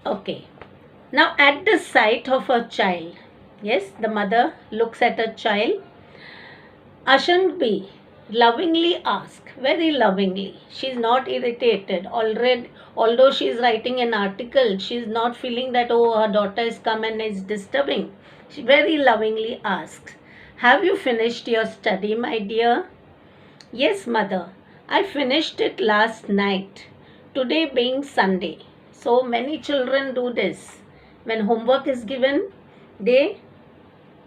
Okay. Now, at the sight of a child, yes, the mother looks at a child. Ashanbi lovingly asks, very lovingly. She's not irritated. Already, although she's writing an article, she's not feeling that, oh, her daughter has come and is disturbing. She very lovingly asks, have you finished your study, my dear? Yes, mother. I finished it last night. Today being Sunday. So many children do this. When homework is given, they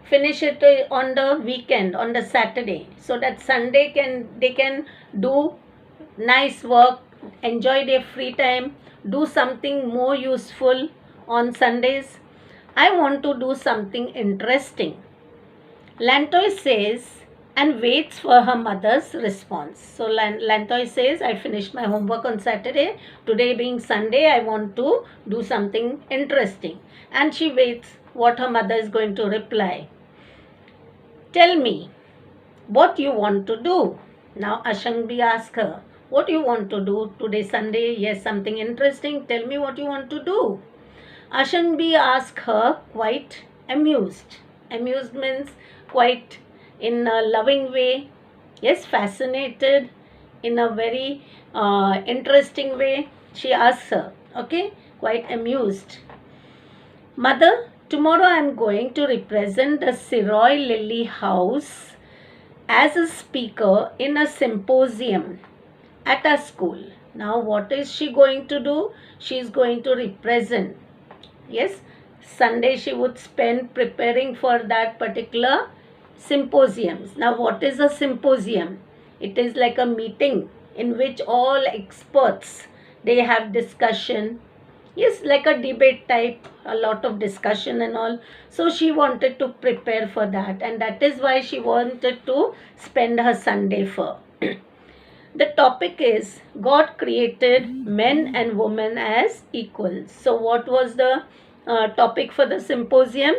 finish it on the weekend, on the Saturday, so that Sunday they can do nice work, enjoy their free time, do something more useful on Sundays. I want to do something interesting. Lantoy says and waits for her mother's response. So Lantoy says, I finished my homework on Saturday. Today being Sunday, I want to do something interesting. And she waits what her mother is going to reply. Tell me what you want to do. Now Ashangbi asks her, what do you want to do today Sunday? Yes, something interesting. Tell me what you want to do. Ashangbi asks her quite amused. Amused means quite in a loving way. Yes, fascinated in a very interesting way. She asks her, okay, quite amused. Mother, tomorrow I am going to represent the Siroy Lily House as a speaker in a symposium at a school. Now, what is she going to do? She is going to represent. Yes, Sunday she would spend preparing for that particular symposiums. Now, what is a symposium? It is like a meeting in which all experts, they have discussion. Yes, like a debate type, a lot of discussion and all. So she wanted to prepare for that, and that is why she wanted to spend her Sunday for. The topic is God created men and women as equals. So, what was the topic for the symposium?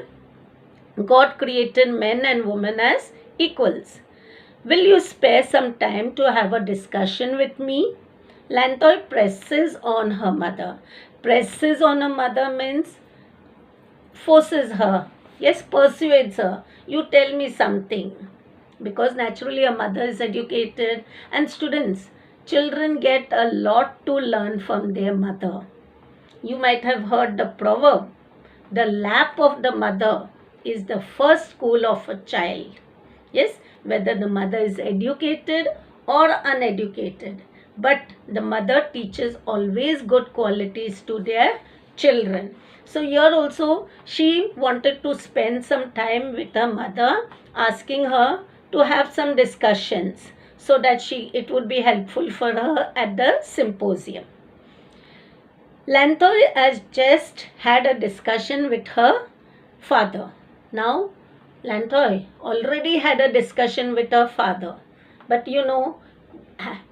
God created men and women as equals. Will you spare some time to have a discussion with me? Lantoy presses on her mother. Presses on her mother means forces her. Yes, persuades her. You tell me something. Because naturally a mother is educated, and students, children get a lot to learn from their mother. You might have heard the proverb, the lap of the mother is the first school of a child. Yes, whether the mother is educated or uneducated, but the mother teaches always good qualities to their children. So here also she wanted to spend some time with her mother, asking her to have some discussions so that it would be helpful for her at the symposium. Lantoy has just had a discussion with her father. Now, Lantoy already had a discussion with her father. But you know,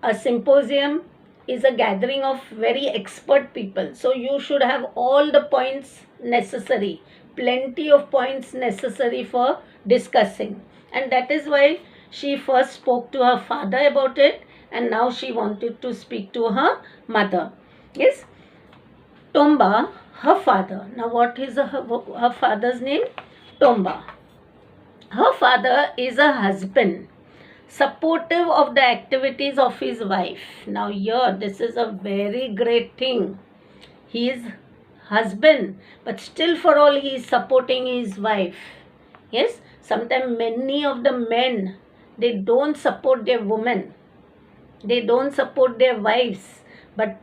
a symposium is a gathering of very expert people. So you should have all the points necessary, plenty of points necessary for discussing. And that is why she first spoke to her father about it, and now she wanted to speak to her mother. Yes, Tomba, her father. Now, what is her father's name? Tomba. Her father is a husband, supportive of the activities of his wife. Now, here, this is a very great thing. He is husband, but still for all he is supporting his wife. Yes, sometimes many of the men, they don't support their women. They don't support their wives. But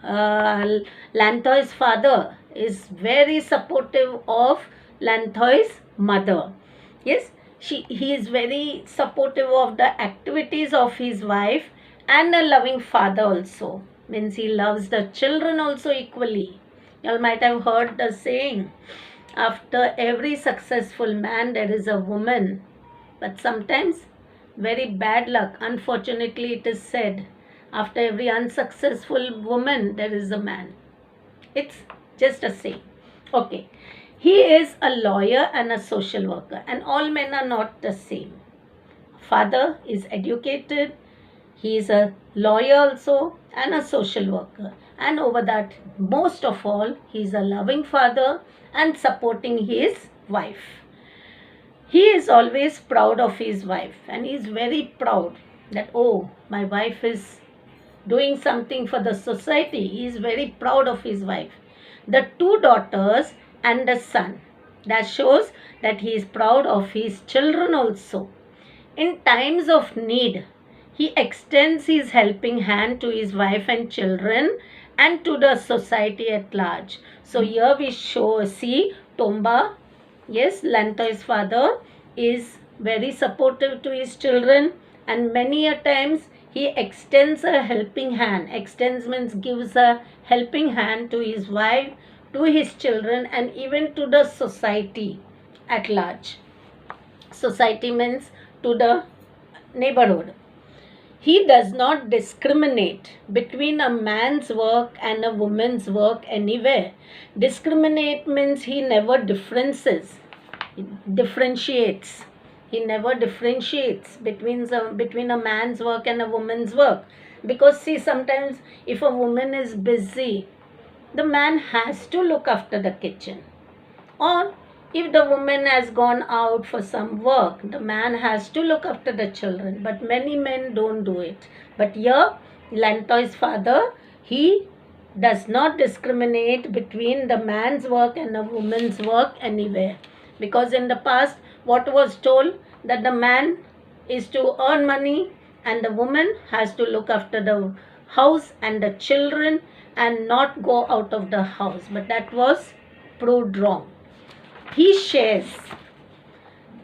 Lanthoy's father is very supportive of Lanthoy's mother. Yes, he is very supportive of the activities of his wife, and a loving father also. Means he loves the children also equally. You might have heard the saying, after every successful man there is a woman. But sometimes very bad luck, unfortunately it is said, after every unsuccessful woman there is a man. It's just a saying. Okay. He is a lawyer and a social worker, and all men are not the same. Father is educated, he is a lawyer also and a social worker. and over that, most of all, he is a loving father and supporting his wife. He is always proud of his wife, and he is very proud that, oh, my wife is doing something for the society. He is very proud of his wife. The two daughters and the son. That shows that he is proud of his children also. In times of need, he extends his helping hand to his wife and children and to the society at large. So here we see Tomba. Yes, Lantoi's father is very supportive to his children, and many a times he extends a helping hand. Extends means gives a helping hand to his wife, to his children, and even to the society at large. Society means to the neighborhood. He does not discriminate between a man's work and a woman's work anywhere. Discriminate means he never differentiates. He never differentiates between a man's work and a woman's work. Because see, sometimes if a woman is busy, the man has to look after the kitchen. Or if the woman has gone out for some work, the man has to look after the children. But many men don't do it. But here, Lantoi's father, he does not discriminate between the man's work and the woman's work anywhere. Because in the past, what was told, that the man is to earn money and the woman has to look after the house and the children and not go out of the house. But that was proved wrong. He shares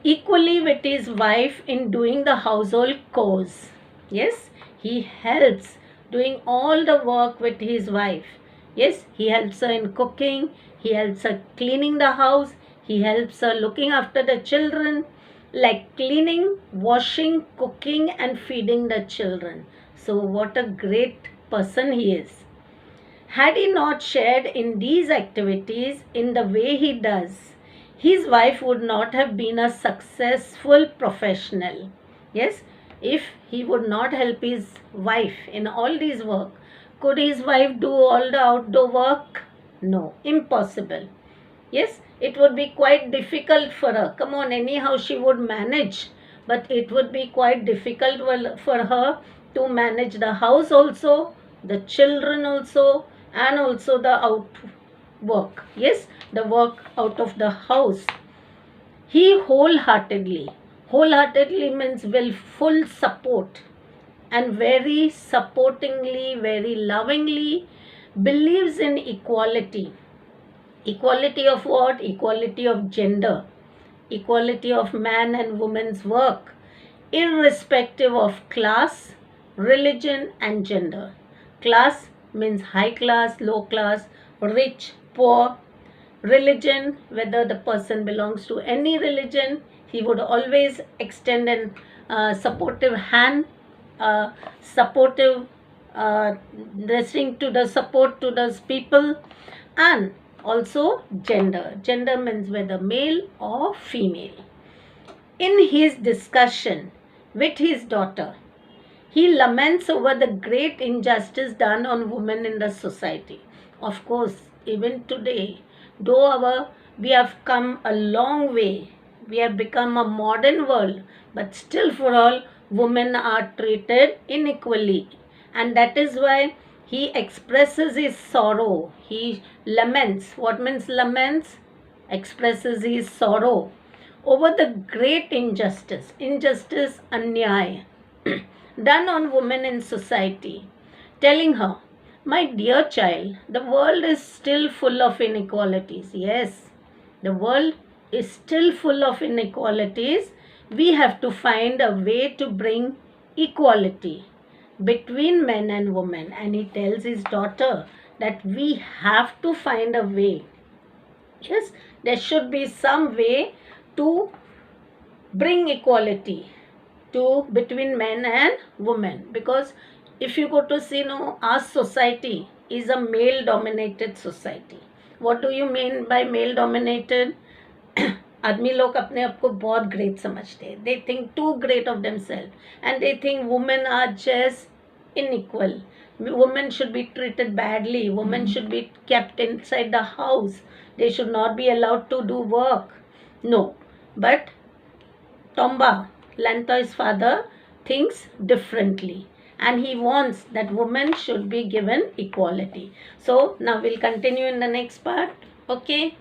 equally with his wife in doing the household chores. Yes, he helps doing all the work with his wife. Yes, he helps her in cooking, he helps her cleaning the house, he helps her looking after the children, like cleaning, washing, cooking, and feeding the children. So, what a great person he is. Had he not shared in these activities in the way he does, his wife would not have been a successful professional. Yes, if he would not help his wife in all these work, could his wife do all the outdoor work? No, impossible. Yes, it would be quite difficult for her. Come on, anyhow she would manage, but it would be quite difficult for her to manage the house also, the children also, and also the out work. Yes, the work out of the house. He wholeheartedly means with full support and very supportingly, very lovingly believes in equality. Equality of what? Equality of gender. Equality of man and woman's work, irrespective of class, religion, and gender. Class means high class, low class, rich, poor. Religion, whether the person belongs to any religion, he would always extend a supportive hand, supportive listening to the support to those people. And also gender. Gender means whether male or female. In his discussion with his daughter, he laments over the great injustice done on women in the society. Of course, even today, though we have come a long way, we have become a modern world, but still for all, women are treated unequally. And that is why he expresses his sorrow. He laments. What means laments? Expresses his sorrow over the great injustice, anyaya, done on women in society, telling her, my dear child, the world is still full of inequalities. Yes, the world is still full of inequalities. We have to find a way to bring equality between men and women. And he tells his daughter that we have to find a way. Yes, there should be some way to bring equality between men and women. Because if you go to see, our society is a male dominated society. What do you mean by male dominated? आदमी लोग अपने आप को बहुत great समझते हैं. They think too great of themselves and they think women are just unequal. women should be treated badly, women should be kept inside the house, they should not be allowed to do work. No, but Tomba, Lantoy's father, thinks differently, and he wants that women should be given equality. So now we'll continue in the next part. Okay.